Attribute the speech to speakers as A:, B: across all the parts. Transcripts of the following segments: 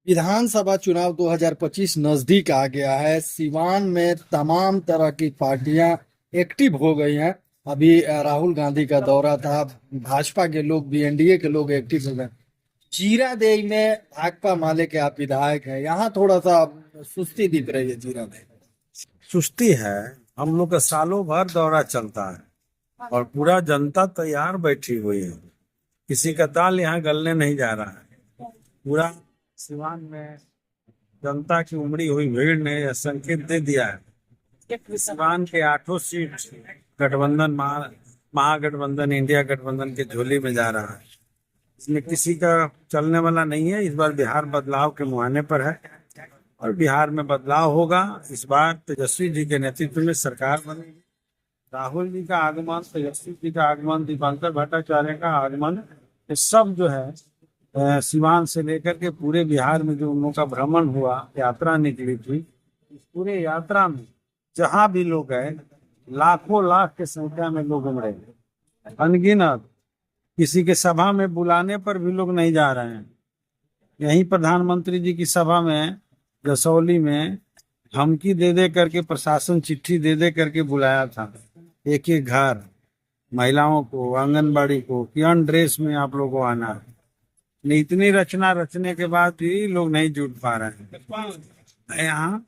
A: विधानसभा चुनाव 2025 नजदीक आ गया है। सिवान में तमाम तरह की पार्टियां एक्टिव हो गई हैं। अभी राहुल गांधी का दौरा था। भाजपा के लोग भी, एनडीए के लोग एक्टिव हो गए। जीरादेई में भाकपा माले के आप विधायक हैं, यहाँ थोड़ा सा सुस्ती दिख रही है जीरादेई।
B: सुस्ती है। हम लोग का सालों भर दौरा चलता है और पूरा जनता तैयार बैठी हुई है। किसी का दाल यहाँ गलने नहीं जा रहा है। पूरा सिवान में जनता की उमड़ी हुई भीड़ ने यह संकेत दे दिया है कि सिवान के 8 सीट गठबंधन महागठबंधन इंडिया गठबंधन के झोली में जा रहा है। इसमें किसी का चलने वाला नहीं है। इस बार बिहार बदलाव के मुहाने पर है और बिहार में बदलाव होगा। इस बार तेजस्वी जी के नेतृत्व में सरकार बनेगी। राहुल जी का आगमन, तेजस्वी जी का आगमन, दीपांकर भट्टाचार्य का आगमन, ये सब जो है सिवान से लेकर के पूरे बिहार में जो उन लोगों का भ्रमण हुआ, यात्रा निकली थी, इस पूरे यात्रा में जहां भी लोग गए, लाखों लाख के संख्या में लोग उमड़े, अनगिनत। किसी के सभा में बुलाने पर भी लोग नहीं जा रहे हैं। यहीं प्रधानमंत्री जी की सभा में जसौली में धमकी दे दे करके, प्रशासन चिट्ठी दे दे करके बुलाया था एक एक घर, महिलाओं को, आंगनबाड़ी को, कि अन ड्रेस में आप लोगों को आना है। इतनी रचना रचने के बाद भी लोग नहीं जुट पा रहे हैं। यहाँ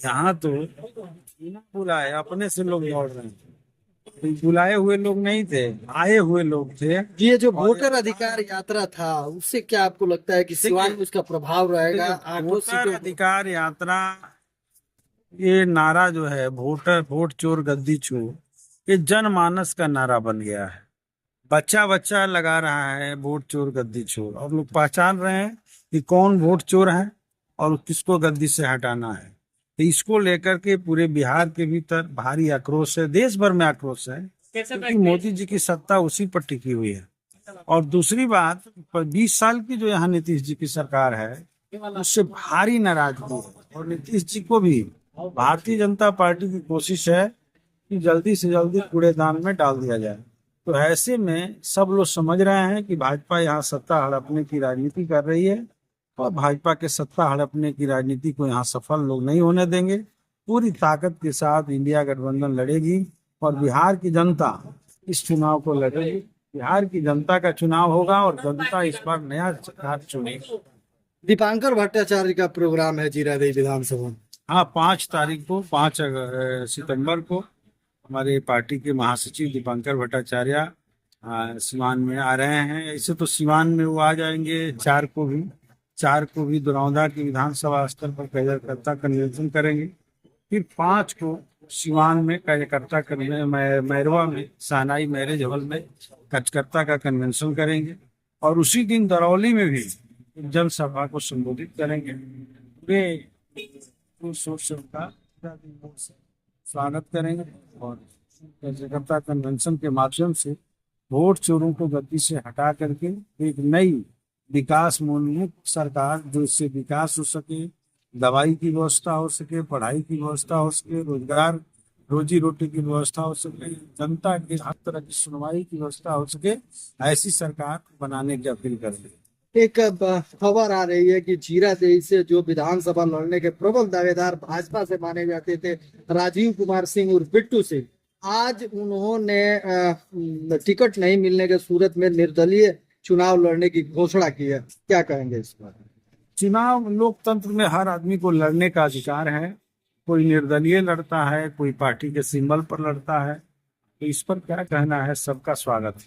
B: यहाँ तो बिना बुलाए अपने से लोग दौड़ रहे हैं। बुलाए हुए लोग नहीं थे, आए हुए लोग थे।
A: ये जो वोटर अधिकार यात्रा था, उससे क्या आपको लगता है कि सिवान में उसका प्रभाव रहेगा? 8
B: वोटर
A: सीटों
B: अधिकार यात्रा, ये नारा जो है वोट चोर गद्दी चोर, ये जनमानस का नारा बन गया है। बच्चा बच्चा लगा रहा है वोट चोर गद्दी चोर, और लोग पहचान रहे हैं कि कौन वोट चोर है और किसको गद्दी से हटाना है। तो इसको लेकर के पूरे बिहार के भीतर भारी आक्रोश है, देश भर में आक्रोश है, क्योंकि मोदी जी की सत्ता उसी पर टिकी हुई है। और दूसरी बात, 20 साल की जो यहाँ नीतीश जी की सरकार है, उससे भारी नाराजगी है। और नीतीश जी को भी भारतीय जनता पार्टी की कोशिश है कि जल्दी से जल्दी कूड़ेदान में डाल दिया जाए। तो ऐसे में सब लोग समझ रहे हैं कि भाजपा यहाँ सत्ता हड़पने की राजनीति कर रही है, और भाजपा के सत्ता हड़पने की राजनीति को यहाँ सफल लोग नहीं होने देंगे। पूरी ताकत के साथ इंडिया गठबंधन लड़ेगी और बिहार की जनता इस चुनाव को लड़ेगी। बिहार की जनता का चुनाव होगा और जनता इस बार नया सरकार चुनेगी।
A: दीपांकर भट्टाचार्य का प्रोग्राम है जीरादेई विधानसभा।
B: हाँ, 5 तारीख को, 5 सितंबर को हमारे पार्टी के महासचिव दीपांकर भट्टाचार्य सिवान में आ रहे हैं। ऐसे तो सिवान में वो आ जाएंगे 4 को भी दरौंदा की विधानसभा स्तर पर कार्यकर्ता कन्वेंशन करेंगे। फिर 5 को सिवान में कार्यकर्ता मैरवा में सानाई मैरिज हॉल में कार्यकर्ता का कन्वेंशन करेंगे, और उसी दिन दरौली में भी जनसभा को संबोधित करेंगे। पूरे सोच से उनका स्वागत करेंगे और कार्यकर्ता कन्वेंशन के माध्यम से वोट चोरों को गद्दी से हटा करके एक नई विकासोन्मुख सरकार, जो इससे विकास हो सके, दवाई की व्यवस्था हो सके, पढ़ाई की व्यवस्था हो सके, रोजगार रोजी रोटी की व्यवस्था हो सके, जनता की हर तरह की सुनवाई की व्यवस्था हो सके, ऐसी सरकार बनाने की अपील कर रही है।
A: एक खबर आ रही है कि जीरादेई से जो विधानसभा लड़ने के प्रबल दावेदार भाजपा से माने जाते थे, राजीव कुमार सिंह उर्फ बिट्टू सिंह, आज उन्होंने टिकट नहीं मिलने के सूरत में निर्दलीय चुनाव लड़ने की घोषणा की है। क्या कहेंगे इस पर?
B: चुनाव लोकतंत्र में हर आदमी को लड़ने का अधिकार है। कोई निर्दलीय लड़ता है, कोई पार्टी के सिंबल पर लड़ता है। तो इस पर क्या कहना है, सबका स्वागत है।